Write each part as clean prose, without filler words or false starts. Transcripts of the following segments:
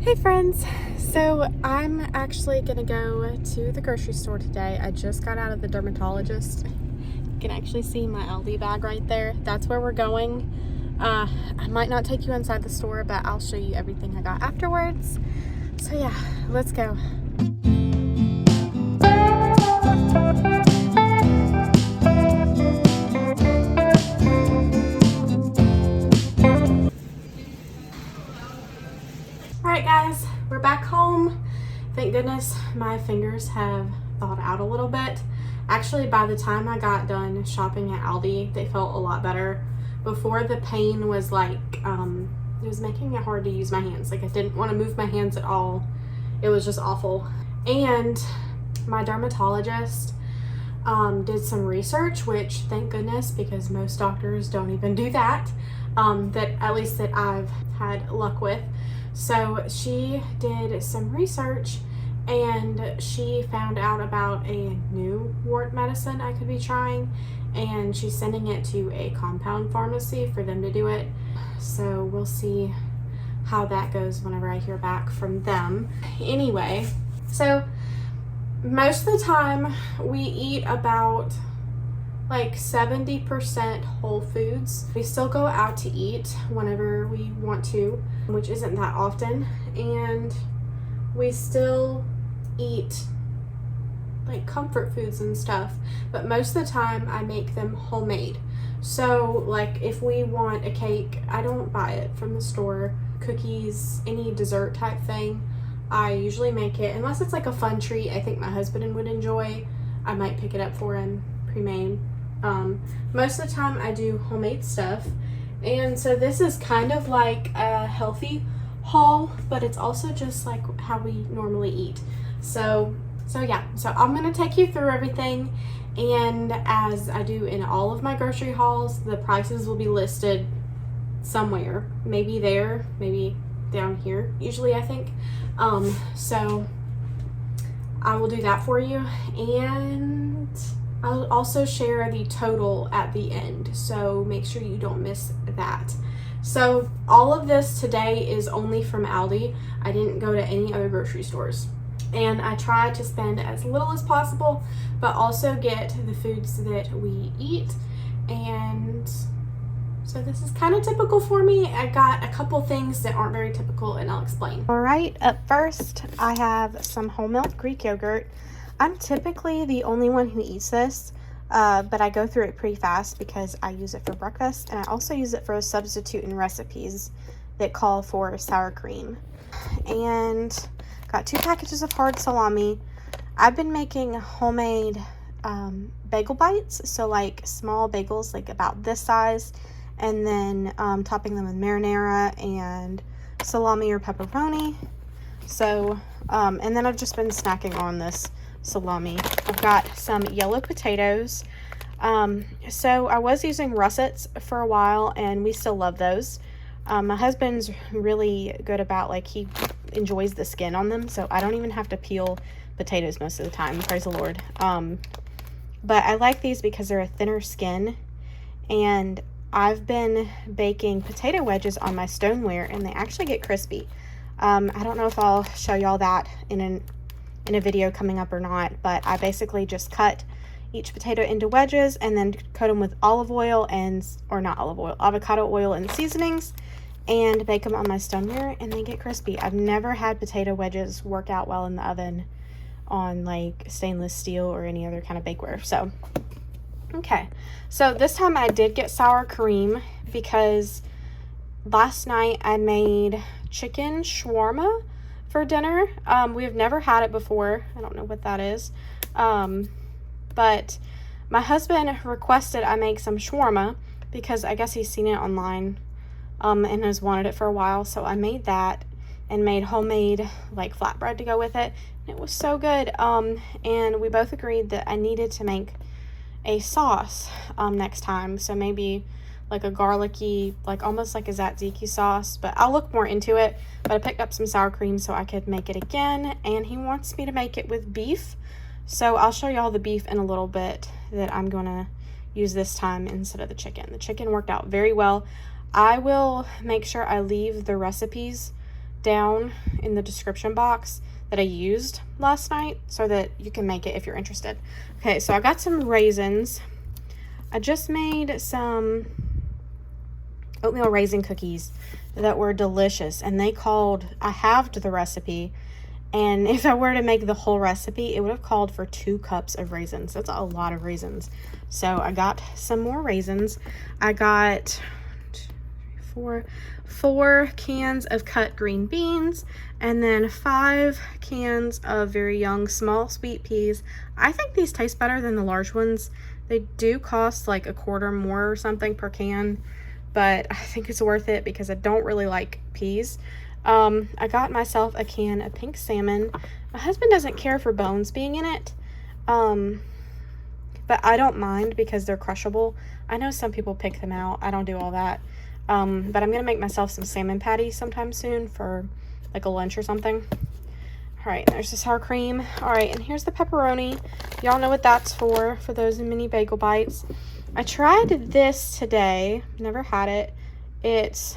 Hey friends, so I'm actually gonna go to the grocery store today. I just got out of the dermatologist. You can actually see my Aldi bag right there. That's where we're going. I might not take you inside the store, but I'll show you everything I got afterwards. So yeah, let's go. Alright guys, we're back home. Thank goodness my fingers have thawed out a little bit. Actually, by the time I got done shopping at Aldi, they felt a lot better. Before, the pain was like, it was making it hard to use my hands. Like, I didn't want to move my hands at all. It was just awful. And my dermatologist did some research, which thank goodness, because most doctors don't even do that, that at least that I've had luck with. So she did some research and she found out about a new wart medicine I could be trying, and she's sending it to a compound pharmacy for them to do it. So we'll see how that goes whenever I hear back from them. Anyway, so most of the time we eat about like 70% whole foods. We still go out to eat whenever we want to, which isn't that often, and we still eat like comfort foods and stuff, but most of the time I make them homemade. So like if we want a cake, I don't buy it from the store. Cookies, any dessert type thing, I usually make it, unless it's like a fun treat I think my husband would enjoy. I might pick it up for him pre-made. Most of the time I do homemade stuff, and so this is kind of like a healthy haul, but it's also just like how we normally eat. So yeah, so I'm gonna take you through everything, and as I do in all of my grocery hauls, the prices will be listed somewhere, maybe there, maybe down here, usually I think. So I will do that for you, and I'll also share the total at the end, so make sure you don't miss that. So all of this today is only from Aldi. I didn't go to any other grocery stores, and I try to spend as little as possible, but also get the foods that we eat. And so this is kind of typical for me. I got a couple things that aren't very typical, and I'll explain. All right, up first I have some whole milk Greek yogurt. I'm typically the only one who eats this, but I go through it pretty fast because I use it for breakfast, and I also use it for a substitute in recipes that call for sour cream. And got 2 packages of hard salami. I've been making homemade bagel bites, so like small bagels, like about this size, and then topping them with marinara and salami or pepperoni. So, and then I've just been snacking on this salami. I've got some yellow potatoes. So I was using russets for a while, and we still love those. My husband's really good about, like, he enjoys the skin on them, so I don't even have to peel potatoes most of the time, praise the Lord. But I like these because they're a thinner skin, and I've been baking potato wedges on my stoneware, and they actually get crispy. I don't know if I'll show y'all that in a video coming up or not, but I basically just cut each potato into wedges and then coat them with olive oil avocado oil and seasonings, and bake them on my stoneware, and they get crispy. I've never had potato wedges work out well in the oven on like stainless steel or any other kind of bakeware. So okay, so this time I did get sour cream because last night I made chicken shawarma for dinner. We have never had it before. I don't know what that is. But my husband requested I make some shawarma because I guess he's seen it online and has wanted it for a while. So I made that and made homemade like flatbread to go with it. It was so good. And we both agreed that I needed to make a sauce next time. So maybe like a garlicky, like almost like a tzatziki sauce, but I'll look more into it. But I picked up some sour cream so I could make it again, and he wants me to make it with beef. So I'll show y'all the beef in a little bit that I'm gonna use this time instead of the chicken. The chicken worked out very well. I will make sure I leave the recipes down in the description box that I used last night so that you can make it if you're interested. Okay, so I got some raisins. I just made some oatmeal raisin cookies that were delicious, and I halved the recipe, and if I were to make the whole recipe, it would have called for 2 cups of raisins. That's a lot of raisins. So I got some more raisins. I got 4 cans of cut green beans, and then 5 cans of very young small sweet peas. I think these taste better than the large ones. They do cost like $0.25 more or something per can, but I think it's worth it because I don't really like peas. I got myself a can of pink salmon. My husband doesn't care for bones being in it, but I don't mind because they're crushable. I know some people pick them out. I don't do all that. But I'm gonna make myself some salmon patties sometime soon for like a lunch or something. All right, there's the sour cream. All right, and here's the pepperoni. Y'all know what that's for those mini bagel bites. I tried this today, never had it. It's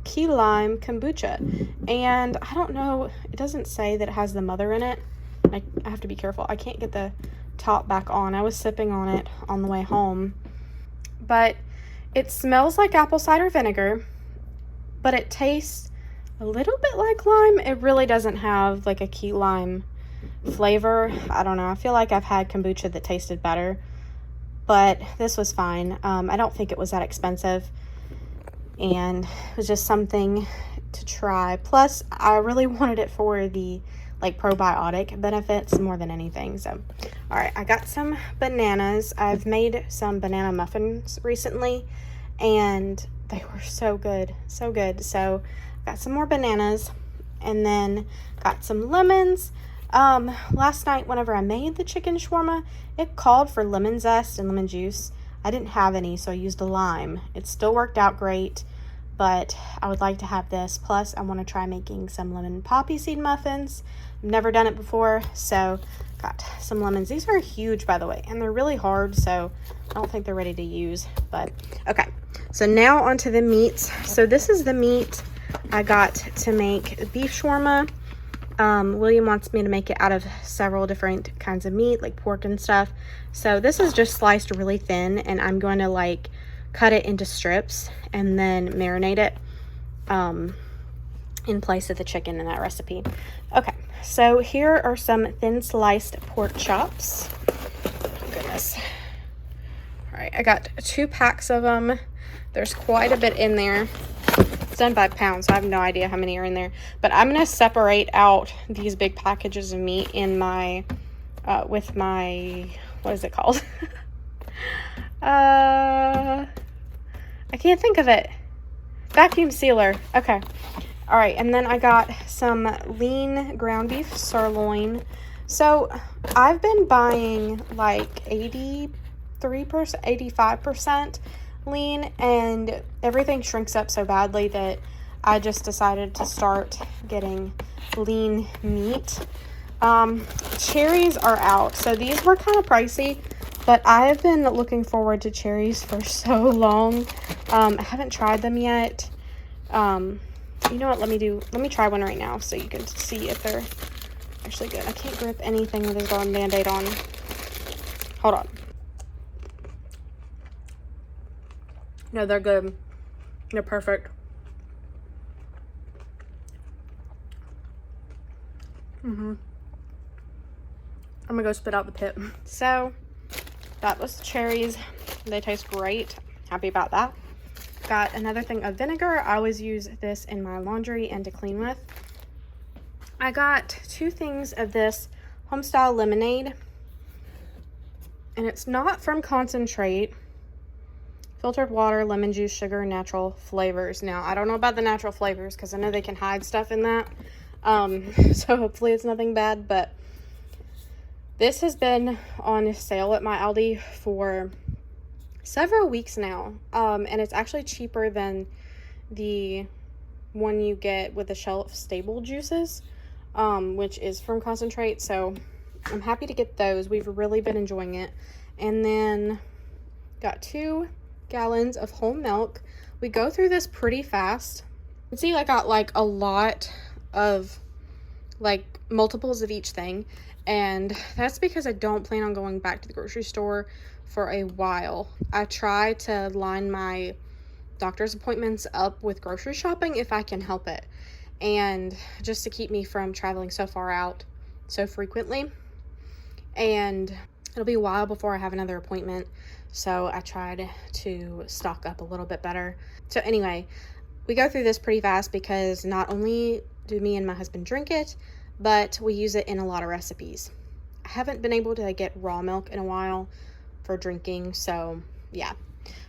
key lime kombucha, and I don't know, it doesn't say that it has the mother in it. I have to be careful. I can't get the top back on. I was sipping on it on the way home, but it smells like apple cider vinegar, but it tastes a little bit like lime. It really doesn't have like a key lime flavor. I don't know. I feel like I've had kombucha that tasted better, but this was fine. I don't think it was that expensive, and it was just something to try. Plus, I really wanted it for the like probiotic benefits more than anything. So, all right, I got some bananas. I've made some banana muffins recently, and they were so good, so good. So, got some more bananas, and then got some lemons. Last night, whenever I made the chicken shawarma, it called for lemon zest and lemon juice. I didn't have any, so I used a lime. It still worked out great, but I would like to have this. Plus, I want to try making some lemon poppy seed muffins. I've never done it before, so got some lemons. These are huge, by the way, and they're really hard, so I don't think they're ready to use, but okay. So now onto the meats. So this is the meat I got to make beef shawarma. William wants me to make it out of several different kinds of meat, like pork and stuff. So this is just sliced really thin, and I'm going to like cut it into strips and then marinate it in place of the chicken in that recipe. Okay, so here are some thin sliced pork chops. Oh, goodness. All right, I got 2 packs of them. There's quite a bit in there. It's done by pounds, so I have no idea how many are in there. But I'm going to separate out these big packages of meat in my, with my, what is it called? I can't think of it. Vacuum sealer. Okay. All right, and then I got some lean ground beef sirloin. So I've been buying like 83%, 85% lean, and everything shrinks up so badly that I just decided to start getting lean meat. Cherries are out, so these were kind of pricey, but I have been looking forward to cherries for so long. I haven't tried them yet. You know what, let me try one right now so you can see if they're actually good. I can't grip anything with this darn Band-Aid on. Hold on. No, they're good. They're perfect. I'm gonna go spit out the pit. So that was the cherries. They taste great. Happy about that. Got another thing of vinegar. I always use this in my laundry and to clean with. I got 2 things of this homestyle lemonade, and it's not from concentrate. Filtered water, lemon juice, sugar, natural flavors. Now, I don't know about the natural flavors because I know they can hide stuff in that. So hopefully it's nothing bad, but this has been on sale at my Aldi for several weeks now. And it's actually cheaper than the one you get with the shelf stable juices, which is from concentrate. So I'm happy to get those. We've really been enjoying it. And then got 2 gallons of whole milk. We go through this pretty fast. See, I got like a lot of like multiples of each thing, and that's because I don't plan on going back to the grocery store for a while. I try to line my doctor's appointments up with grocery shopping if I can help it, and just to keep me from traveling so far out so frequently. And it'll be a while before I have another appointment, so I tried to stock up a little bit better. So anyway, we go through this pretty fast because not only do me and my husband drink it, but we use it in a lot of recipes. I haven't been able to get raw milk in a while for drinking, so yeah.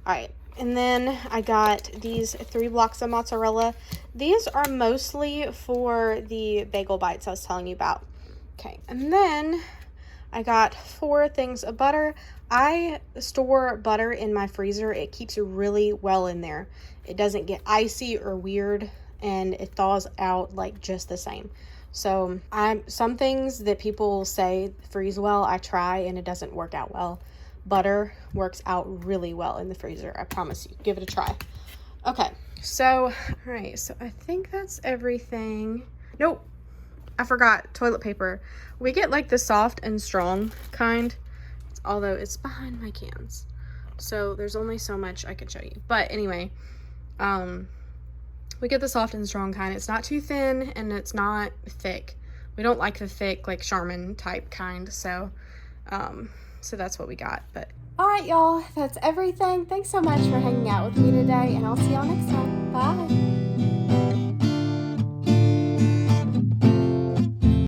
All right, and then I got these 3 blocks of mozzarella. These are mostly for the bagel bites I was telling you about. Okay, and then I got 4 things of butter. I store butter in my freezer. It keeps it really well in there. It doesn't get icy or weird, and it thaws out like just the same. So some things that people say freeze well, I try and it doesn't work out well. Butter works out really well in the freezer. I promise you. Give it a try. Okay, so all right, so I think that's everything. Nope, I forgot toilet paper. We get like the soft and strong kind, although it's behind my cans, so there's only so much I can show you. But anyway, we get the soft and strong kind. It's not too thin and it's not thick. We don't like the thick, like Charmin type kind, so that's what we got. But all right, y'all, that's everything. Thanks so much for hanging out with me today, and I'll see y'all next time. Bye.